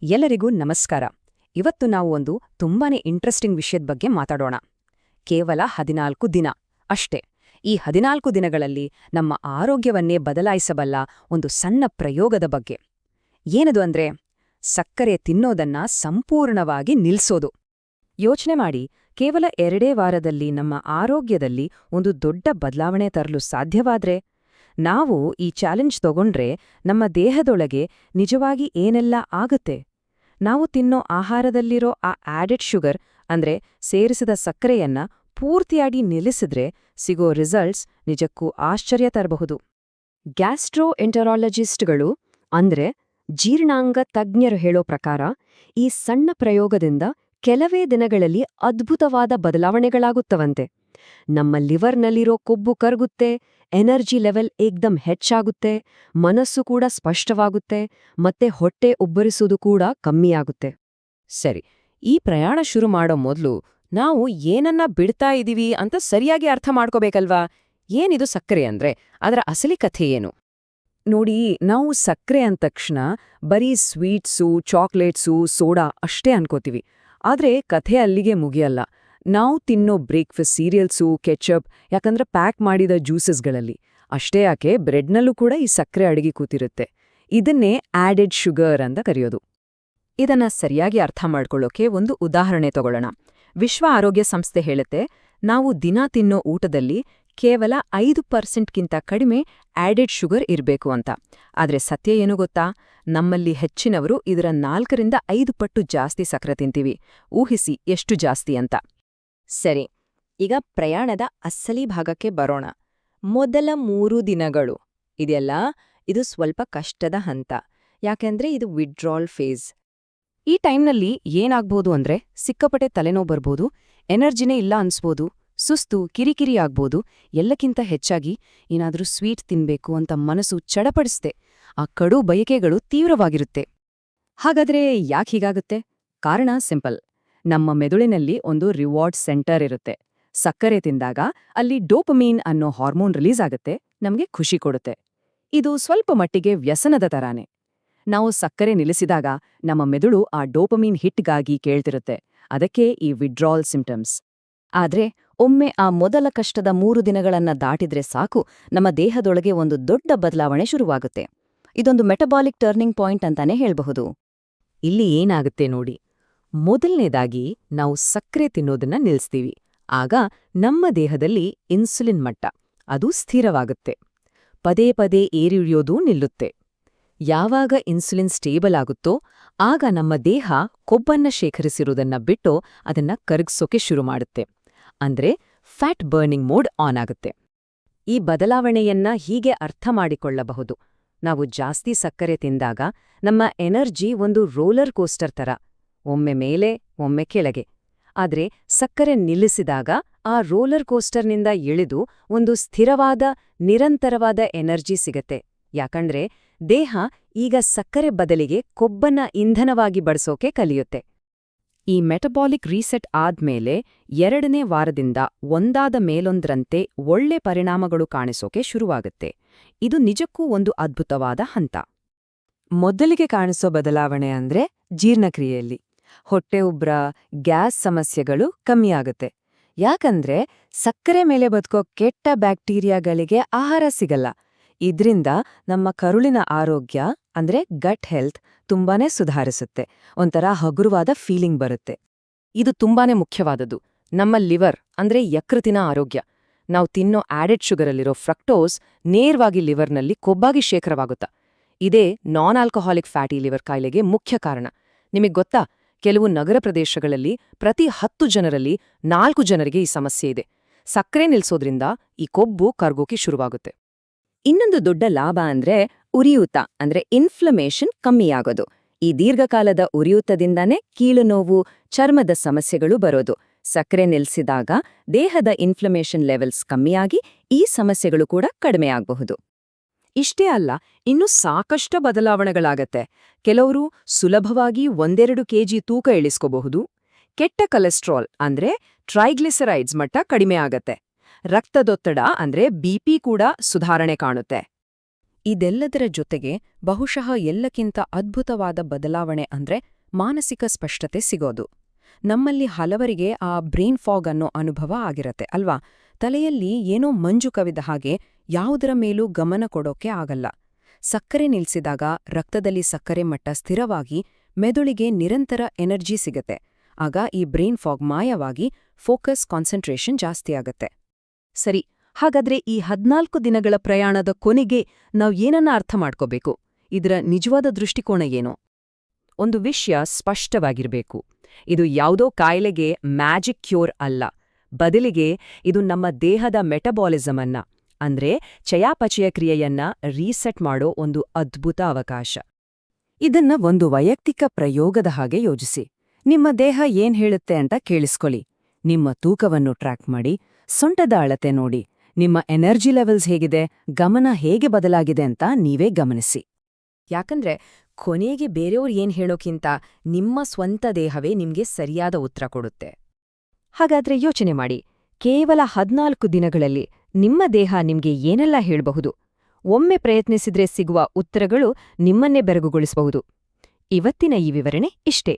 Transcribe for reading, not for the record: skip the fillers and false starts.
ಎಲ್ಲರಿಗೂ ನಮಸ್ಕಾರ. ಇವತ್ತು ನಾವು ಒಂದು ತುಂಬಾನೇ ಇಂಟ್ರೆಸ್ಟಿಂಗ್ ವಿಷಯದ ಬಗ್ಗೆ ಮಾತಾಡೋಣ. ಕೇವಲ 14 ದಿನ ಅಷ್ಟೇ. ಈ 14 ದಿನಗಳಲ್ಲಿ ನಮ್ಮ ಆರೋಗ್ಯವನ್ನೇ ಬದಲಾಯಿಸಬಲ್ಲ ಒಂದು ಸಣ್ಣ ಪ್ರಯೋಗದ ಬಗ್ಗೆ. ಏನದು ಅಂದ್ರೆ ಸಕ್ಕರೆ ತಿನ್ನೋದನ್ನ ಸಂಪೂರ್ಣವಾಗಿ ನಿಲ್ಸೋದು. ಯೋಚನೆ ಮಾಡಿ, ಕೇವಲ 2 ವಾರದಲ್ಲಿ ನಮ್ಮ ಆರೋಗ್ಯದಲ್ಲಿ ಒಂದು ದೊಡ್ಡ ಬದಲಾವಣೆ ತರಲು ಸಾಧ್ಯವಾದ್ರೆ, ನಾವು ಈ ಚಾಲೆಂಜ್ ತಗೊಂಡ್ರೆ ನಮ್ಮ ದೇಹದೊಳಗೆ ನಿಜವಾಗಿ ಏನೆಲ್ಲ ಆಗುತ್ತೆ? ನಾವು ತಿನ್ನೋ ಆಹಾರದಲ್ಲಿರೋ ಆ ಆಡೆಡ್ ಶುಗರ್ ಅಂದ್ರೆ ಸೇರಿಸಿದ ಸಕ್ಕರೆಯನ್ನ ಪೂರ್ತಿಯಾಗಿ ನಿಲ್ಲಿಸಿದ್ರೆ ಸಿಗೋ ರಿಸಲ್ಟ್ಸ್ ನಿಜಕ್ಕೂ ಆಶ್ಚರ್ಯ ತರಬಹುದು. ಗ್ಯಾಸ್ಟ್ರೋ ಎಂಟರಾಲಜಿಸ್ಟ್ಗಳು ಅಂದ್ರೆ ಜೀರ್ಣಾಂಗ ತಜ್ಞರು ಹೇಳೋ ಪ್ರಕಾರ ಈ ಸಣ್ಣ ಪ್ರಯೋಗದಿಂದ ಕೆಲವೇ ದಿನಗಳಲ್ಲಿ ಅದ್ಭುತವಾದ ಬದಲಾವಣೆಗಳಾಗುತ್ತವಂತೆ. ನಮ್ಮ ಲಿವರ್ನಲ್ಲಿರೋ ಕೊಬ್ಬು ಕರಗುತ್ತೆ, ಎನರ್ಜಿ ಲೆವೆಲ್ ಏಕ್ದಮ್ ಹೆಚ್ಚಾಗುತ್ತೆ, ಮನಸ್ಸು ಕೂಡ ಸ್ಪಷ್ಟವಾಗುತ್ತೆ, ಮತ್ತೆ ಹೊಟ್ಟೆ ಉಬ್ಬರಿಸೋದು ಕೂಡ ಕಮ್ಮಿಯಾಗುತ್ತೆ. ಸರಿ, ಈ ಪ್ರಯಾಣ ಶುರು ಮಾಡೋ ಮೊದಲು ನಾವು ಏನನ್ನ ಬಿಡ್ತಾ ಇದೀವಿ ಅಂತ ಸರಿಯಾಗಿ ಅರ್ಥ ಮಾಡ್ಕೋಬೇಕಲ್ವಾ? ಏನಿದು ಸಕ್ಕರೆ ಅಂದ್ರೆ ಅದರ ಅಸಲಿ ಕಥೆ ಏನು? ನೋಡಿ, ನಾವು ಸಕ್ಕರೆ ಅಂದ ತಕ್ಷಣ ಬರೀ ಸ್ವೀಟ್ಸು, ಚಾಕ್ಲೇಟ್ಸು, ಸೋಡಾ ಅಷ್ಟೇ ಅನ್ಕೋತೀವಿ. ಆದ್ರೆ ಕಥೆ ಅಲ್ಲಿಗೆ ಮುಗಿಯಲ್ಲ. ನಾವು ತಿನ್ನೋ ಬ್ರೇಕ್ಫಾಸ್ಟ್ ಸೀರಿಯಲ್ಸು, ಕೆಚಪ್, ಯಾಕಂದ್ರೆ ಪ್ಯಾಕ್ ಮಾಡಿದ ಜ್ಯೂಸಸ್ಗಳಲ್ಲಿ ಅಷ್ಟೇ ಯಾಕೆ ಬ್ರೆಡ್ನಲ್ಲೂ ಕೂಡ ಈ ಸಕ್ಕರೆ ಅಡಗಿ ಕೂತಿರುತ್ತೆ. ಇದನ್ನೇ ಆಡೆಡ್ ಶುಗರ್ ಅಂತ ಕರೆಯೋದು. ಇದನ್ನ ಸರಿಯಾಗಿ ಅರ್ಥ ಮಾಡ್ಕೊಳ್ಳೋಕೆ ಒಂದು ಉದಾಹರಣೆ ತಗೊಳ್ಳೋಣ. ವಿಶ್ವ ಆರೋಗ್ಯ ಸಂಸ್ಥೆ ಹೇಳುತ್ತೆ, ನಾವು ದಿನ ತಿನ್ನೋ ಊಟದಲ್ಲಿ ಕೇವಲ 5%ಗಿಂತ ಕಡಿಮೆ ಆಡೆಡ್ ಶುಗರ್ ಇರಬೇಕು ಅಂತ. ಆದ್ರೆ ಸತ್ಯ ಏನು ಗೊತ್ತಾ? ನಮ್ಮಲ್ಲಿ ಹೆಚ್ಚಿನವರು ಇದರ 4-5 ಪಟ್ಟು ಜಾಸ್ತಿ ಸಕ್ಕರೆ ತಿಂತೀವಿ. ಊಹಿಸಿ ಎಷ್ಟು ಜಾಸ್ತಿ ಅಂತ. ಸರಿ, ಈಗ ಪ್ರಯಾಣದ ಅಸಲಿ ಭಾಗಕ್ಕೆ ಬರೋಣ. ಮೊದಲ 3 ದಿನಗಳು ಇದೆಯಲ್ಲ, ಇದು ಸ್ವಲ್ಪ ಕಷ್ಟದ ಹಂತ. ಯಾಕೆಂದ್ರೆ ಇದು ವಿಡ್ರಾಲ್ ಫೇಸ್. ಈ ಟೈಮ್ನಲ್ಲಿ ಏನಾಗ್ಬೋದು ಅಂದ್ರೆ ಸಿಕ್ಕಾಪಟ್ಟೆ ತಲೆನೋವು ಬರ್ಬೋದು, ಎನರ್ಜಿನೇ ಇಲ್ಲ ಅನ್ಸ್ಬೋದು, ಸುಸ್ತು, ಕಿರಿಕಿರಿ ಆಗ್ಬೋದು. ಎಲ್ಲಕ್ಕಿಂತ ಹೆಚ್ಚಾಗಿ ಏನಾದ್ರೂ ಸ್ವೀಟ್ ತಿನ್ಬೇಕು ಅಂತ ಮನಸ್ಸು ಚಡಪಡಿಸ್ತೆ. ಆ ಕಡು ಬಯಕೆಗಳು ತೀವ್ರವಾಗಿರುತ್ತೆ. ಹಾಗಾದ್ರೆ ಯಾಕೆ ಹೀಗಾಗುತ್ತೆ? ಕಾರಣ ಸಿಂಪಲ್. ನಮ್ಮ ಮೆದುಳಿನಲ್ಲಿ ಒಂದು ರಿವಾರ್ಡ್ ಸೆಂಟರ್ ಇರುತ್ತೆ. ಸಕ್ಕರೆ ತಿಂದಾಗ ಅಲ್ಲಿ ಡೋಪಮೀನ್ ಅನ್ನೋ ಹಾರ್ಮೋನ್ ರಿಲೀಸ್ ಆಗುತ್ತೆ, ನಮಗೆ ಖುಷಿ ಕೊಡುತ್ತೆ. ಇದು ಸ್ವಲ್ಪ ಮಟ್ಟಿಗೆ ವ್ಯಸನದ ತರಾನೆ. ನಾವು ಸಕ್ಕರೆ ನಿಲ್ಲಿಸಿದಾಗ ನಮ್ಮ ಮೆದುಳು ಆ ಡೋಪಮೀನ್ ಹಿಟ್ಗಾಗಿ ಕೇಳ್ತಿರುತ್ತೆ. ಅದಕ್ಕೆ ಈ ವಿಡ್ರಾಲ್ ಸಿಂಪ್ಟಮ್ಸ್. ಆದ್ರೆ ಒಮ್ಮೆ ಆ ಮೊದಲ ಕಷ್ಟದ 3 ದಿನಗಳನ್ನ ದಾಟಿದ್ರೆ ಸಾಕು, ನಮ್ಮ ದೇಹದೊಳಗೆ ಒಂದು ದೊಡ್ಡ ಬದಲಾವಣೆ ಶುರುವಾಗುತ್ತೆ. ಇದೊಂದು ಮೆಟಬಾಲಿಕ್ ಟರ್ನಿಂಗ್ ಪಾಯಿಂಟ್ ಅಂತಾನೆ ಹೇಳ್ಬಹುದು. ಇಲ್ಲಿ ಏನಾಗುತ್ತೆ ನೋಡಿ. ಮೊದಲನೇದಾಗಿ ನಾವು ಸಕ್ಕರೆ ತಿನ್ನೋದನ್ನ ನಿಲ್ಲಿಸ್ತೀವಿ. ಆಗ ನಮ್ಮ ದೇಹದಲ್ಲಿ ಇನ್ಸುಲಿನ್ ಮಟ್ಟ ಅದು ಸ್ಥಿರವಾಗುತ್ತೆ. ಪದೇ ಪದೇ ಏರಿಳಿಯೋದೂ ನಿಲ್ಲುತ್ತೆ. ಯಾವಾಗ ಇನ್ಸುಲಿನ್ ಸ್ಟೇಬಲ್ ಆಗುತ್ತೋ ಆಗ ನಮ್ಮ ದೇಹ ಕೊಬ್ಬನ್ನ ಶೇಖರಿಸಿರುವುದನ್ನ ಬಿಟ್ಟು ಅದನ್ನ ಕರಗಿಸೋಕೆ ಶುರು ಮಾಡುತ್ತೆ. ಅಂದ್ರೆ ಫ್ಯಾಟ್ ಬರ್ನಿಂಗ್ ಮೋಡ್ ಆನ್ ಆಗುತ್ತೆ. ಈ ಬದಲಾವಣೆಯನ್ನ ಹೀಗೆ ಅರ್ಥ ಮಾಡಿಕೊಳ್ಳಬಹುದು. ನಾವು ಜಾಸ್ತಿ ಸಕ್ಕರೆ ತಿಂದಾಗ ನಮ್ಮ ಎನರ್ಜಿ ಒಂದು ರೋಲರ್ ಕೋಸ್ಟರ್ ತರ, ಒಮ್ಮೆ ಮೇಲೆ ಒಮ್ಮೆ ಕೆಳಗೆ. ಆದ್ರೆ ಸಕ್ಕರೆ ನಿಲ್ಲಿಸಿದಾಗ ಆ ರೋಲರ್ ಕೋಸ್ಟರ್ನಿಂದ ಇಳಿದು ಒಂದು ಸ್ಥಿರವಾದ, ನಿರಂತರವಾದ ಎನರ್ಜಿ ಸಿಗತ್ತೆ. ಯಾಕಂದ್ರೆ ದೇಹ ಈಗ ಸಕ್ಕರೆ ಬದಲಿಗೆ ಕೊಬ್ಬನ್ನ ಇಂಧನವಾಗಿ ಬಳಸೋಕೆ ಕಲಿಯುತ್ತೆ. ಈ ಮೆಟಬಾಲಿಕ್ ರೀಸೆಟ್ ಆದ್ಮೇಲೆ 2ನೇ ವಾರದಿಂದ ಒಂದಾದ ಮೇಲೊಂದ್ರಂತೆ ಒಳ್ಳೆ ಪರಿಣಾಮಗಳು ಕಾಣಿಸೋಕೆ ಶುರುವಾಗುತ್ತೆ. ಇದು ನಿಜಕ್ಕೂ ಒಂದು ಅದ್ಭುತವಾದ ಹಂತ. ಮೊದಲಿಗೆ ಕಾಣಿಸೋ ಬದಲಾವಣೆ ಅಂದ್ರೆ ಜೀರ್ಣಕ್ರಿಯೆಯಲ್ಲಿ. ಹೊಟ್ಟೆ ಉಬ್ರ, ಗ್ಯಾಸ್ ಸಮಸ್ಯೆಗಳು ಕಮ್ಮಿಯಾಗುತ್ತೆ. ಯಾಕಂದ್ರೆ ಸಕ್ಕರೆ ಮೇಲೆ ಬದುಕೋ ಕೆಟ್ಟ ಬ್ಯಾಕ್ಟೀರಿಯಾಗಳಿಗೆ ಆಹಾರ ಸಿಗಲ್ಲ. ಇದ್ರಿಂದ ನಮ್ಮ ಕರುಳಿನ ಆರೋಗ್ಯ ಅಂದ್ರೆ ಗಟ್ ಹೆಲ್ತ್ ತುಂಬಾನೇ ಸುಧಾರಿಸುತ್ತೆ. ಒಂಥರ ಹಗುರವಾದ ಫೀಲಿಂಗ್ ಬರುತ್ತೆ. ಇದು ತುಂಬಾನೇ ಮುಖ್ಯವಾದದ್ದು. ನಮ್ಮ ಲಿವರ್ ಅಂದ್ರೆ ಯಕೃತಿನ ಆರೋಗ್ಯ. ನಾವು ತಿನ್ನೋ ಆಡೆಡ್ ಶುಗರಲ್ಲಿರೋ ಫ್ರಕ್ಟೋಸ್ ನೇರವಾಗಿ ಲಿವರ್ನಲ್ಲಿ ಕೊಬ್ಬಾಗಿ ಶೇಖರವಾಗುತ್ತಾ. ಇದೇ ನಾನ್ ಆಲ್ಕೋಹಾಲಿಕ್ ಫ್ಯಾಟಿ ಲಿವರ್ ಕಾಯಿಲೆಗೆ ಮುಖ್ಯ ಕಾರಣ. ನಿಮಗೆ ಗೊತ್ತಾ, ಕೆಲವು ನಗರ ಪ್ರದೇಶಗಳಲ್ಲಿ ಪ್ರತಿ 10 ಜನರಲ್ಲಿ 4 ಜನರಿಗೆ ಈ ಸಮಸ್ಯೆ ಇದೆ. ಸಕ್ಕರೆ ನಿಲ್ಸೋದ್ರಿಂದ ಈ ಕೊಬ್ಬು ಕರ್ಗೋಕೆ ಶುರುವಾಗುತ್ತೆ. ಇನ್ನೊಂದು ದೊಡ್ಡ ಲಾಭ ಅಂದ್ರೆ ಉರಿಯೂತ ಅಂದ್ರೆ ಇನ್ಫ್ಲಮೇಷನ್ ಕಮ್ಮಿಯಾಗೋದು. ಈ ದೀರ್ಘಕಾಲದ ಉರಿಯೂತದಿಂದಾನೇ ಕೀಲು ನೋವು, ಚರ್ಮದ ಸಮಸ್ಯೆಗಳು ಬರೋದು. ಸಕ್ಕರೆ ನಿಲ್ಸಿದಾಗ ದೇಹದ ಇನ್ಫ್ಲಮೇಷನ್ ಲೆವೆಲ್ಸ್ ಕಮ್ಮಿಯಾಗಿ ಈ ಸಮಸ್ಯೆಗಳು ಕೂಡ ಕಡಿಮೆಯಾಗಬಹುದು. ಇಷ್ಟೇ ಅಲ್ಲ, ಇನ್ನೂ ಸಾಕಷ್ಟು ಬದಲಾವಣೆಗಳಾಗತ್ತೆ. ಕೆಲವರು ಸುಲಭವಾಗಿ 1-2 ಕೆಜಿ ತೂಕ ಇಳಿಸ್ಕೋಬಹುದು. ಕೆಟ್ಟ ಕೊಲೆಸ್ಟ್ರಾಲ್ ಅಂದ್ರೆ ಟ್ರೈಗ್ಲಿಸರೈಡ್ಸ್ ಮಟ್ಟ ಕಡಿಮೆ ಆಗತ್ತೆ. ರಕ್ತದೊತ್ತಡ ಅಂದ್ರೆ ಬಿಪಿ ಕೂಡ ಸುಧಾರಣೆ ಕಾಣುತ್ತೆ. ಇದೆಲ್ಲದರ ಜೊತೆಗೆ ಬಹುಶಃ ಎಲ್ಲಕ್ಕಿಂತ ಅದ್ಭುತವಾದ ಬದಲಾವಣೆ ಅಂದ್ರೆ ಮಾನಸಿಕ ಸ್ಪಷ್ಟತೆ ಸಿಗೋದು. ನಮ್ಮಲ್ಲಿ ಹಲವರಿಗೆ ಆ ಬ್ರೈನ್ ಫಾಗ್ ಅನ್ನೋ ಅನುಭವ ಆಗಿರತ್ತೆ ಅಲ್ವಾ? ತಲೆಯಲ್ಲಿ ಏನೋ ಮಂಜು ಕವಿದ ಹಾಗೆ ಯಾವುದರ ಮೇಲೂ ಗಮನ ಕೊಡೋಕೆ ಆಗಲ್ಲ. ಸಕ್ಕರೆ ನಿಲ್ಸಿದಾಗ ರಕ್ತದಲ್ಲಿ ಸಕ್ಕರೆ ಮಟ್ಟ ಸ್ಥಿರವಾಗಿ ಮೆದುಳಿಗೆ ನಿರಂತರ ಎನರ್ಜಿ ಸಿಗತ್ತೆ. ಆಗ ಈ ಬ್ರೈನ್ ಫಾಗ್ ಮಾಯವಾಗಿ ಫೋಕಸ್, ಕಾನ್ಸಂಟ್ರೇಷನ್ ಜಾಸ್ತಿ ಆಗತ್ತೆ. ಸರಿ, ಹಾಗಾದ್ರೆ ಈ 14 ದಿನಗಳ ಪ್ರಯಾಣದ ಕೊನೆಗೆ ನಾವ್ ಏನನ್ನ ಅರ್ಥ ಮಾಡ್ಕೋಬೇಕು? ಇದರ ನಿಜವಾದ ದೃಷ್ಟಿಕೋನ ಏನು? ಒಂದು ವಿಷಯ ಸ್ಪಷ್ಟವಾಗಿರ್ಬೇಕು. ಇದು ಯಾವುದೋ ಕಾಯಿಲೆಗೆ ಮ್ಯಾಜಿಕ್ ಕ್ಯೂರ್ ಅಲ್ಲ. ಬದಲಿಗೆ ಇದು ನಮ್ಮ ದೇಹದ ಮೆಟಬಾಲಿಸಮ್ ಅನ್ನ, ಅಂದ್ರೆ ಚಯಾಪಚಯ ಕ್ರಿಯೆಯನ್ನ ರೀಸೆಟ್ ಮಾಡೋ ಒಂದು ಅದ್ಭುತ ಅವಕಾಶ. ಇದನ್ನ ಒಂದು ವೈಯಕ್ತಿಕ ಪ್ರಯೋಗದ ಹಾಗೆ ಯೋಜಿಸಿ. ನಿಮ್ಮ ದೇಹ ಏನ್ ಹೇಳುತ್ತೆ ಅಂತ ಕೇಳಿಸ್ಕೊಳ್ಳಿ. ನಿಮ್ಮ ತೂಕವನ್ನು ಟ್ರ್ಯಾಕ್ ಮಾಡಿ, ಸೊಂಟದ ಅಳತೆ ನೋಡಿ, ನಿಮ್ಮ ಎನರ್ಜಿ ಲೆವೆಲ್ಸ್ ಹೇಗಿದೆ, ಗಮನ ಹೇಗೆ ಬದಲಾಗಿದೆ ಅಂತ ನೀವೇ ಗಮನಿಸಿ. ಯಾಕಂದ್ರೆ ಕೊನೆಗೆ ಬೇರೆಯವ್ರು ಏನ್ ಹೇಳೋಕ್ಕಿಂತ ನಿಮ್ಮ ಸ್ವಂತ ದೇಹವೇ ನಿಮ್ಗೆ ಸರಿಯಾದ ಉತ್ತರ ಕೊಡುತ್ತೆ. ಹಾಗಾದ್ರೆ ಯೋಚನೆ ಮಾಡಿ, ಕೇವಲ 14 ದಿನಗಳಲ್ಲಿ ನಿಮ್ಮ ದೇಹ ನಿಮ್ಗೆ ಏನೆಲ್ಲ ಹೇಳ್ಬಹುದು? ಒಮ್ಮೆ ಪ್ರಯತ್ನಿಸಿದ್ರೆ ಸಿಗುವ ಉತ್ತರಗಳು ನಿಮ್ಮನ್ನೇ ಬೆರಗುಗೊಳಿಸಬಹುದು. ಇವತ್ತಿನ ಈ ವಿವರಣೆ ಇಷ್ಟೇ.